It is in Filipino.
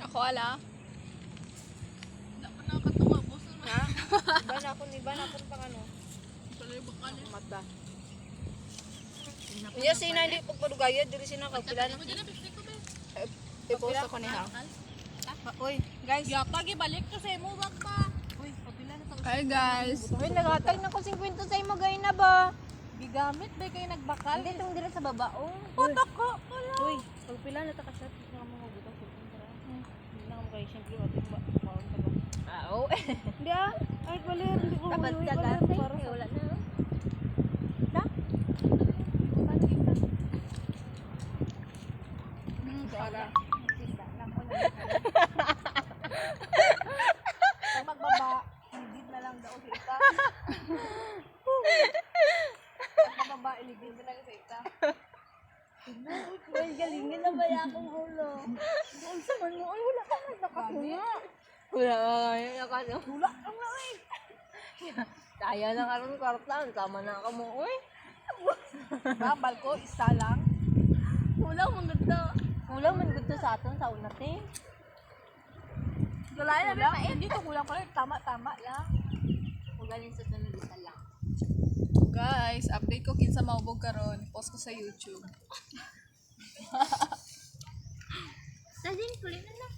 Ako ala. Ha? Iba na ako pang ano. Mata. Iya sina hindi pagpadugayad diri sina kapila na. I-post ako niya. Uy, guys. Pagi balik to sa imo wag pa. Uy, kapila na Hi guys. Uy, nagatag na ko 50 sa imo gay na ba? Gigamit ba kay nagbakal? Hindi tong dira sa baba. Putok ko. Wala. Uy, pagpila na ta ka shot na mo butang sa tara. Hindi na mo kay syempre wag ba kaon ka ba. Oo. Hindi ah. Ay bali hindi ko. Dapat ka para wala na. Para. Pag magbaba, ilibid na lang daw sa ita. Pag magbaba, ilibid na lang sa ita. Uy, galingin na ba akong ulo? Ang saman mo, ay wala ka nagkakuna. Wala ka kasi. Wala ka nga eh. Kaya na karon kwartan, tama na ka mo, uy. Babal ko, isa lang. Wala man gudto. Wala man gudto sa aton sa una te. Galaya na ba? Dito kulang pala. Tama-tama lang. Magaling sa sunod isa lang. Guys, update ko kinsa maubog karon. Post ko sa YouTube. Sajin kulit na lang.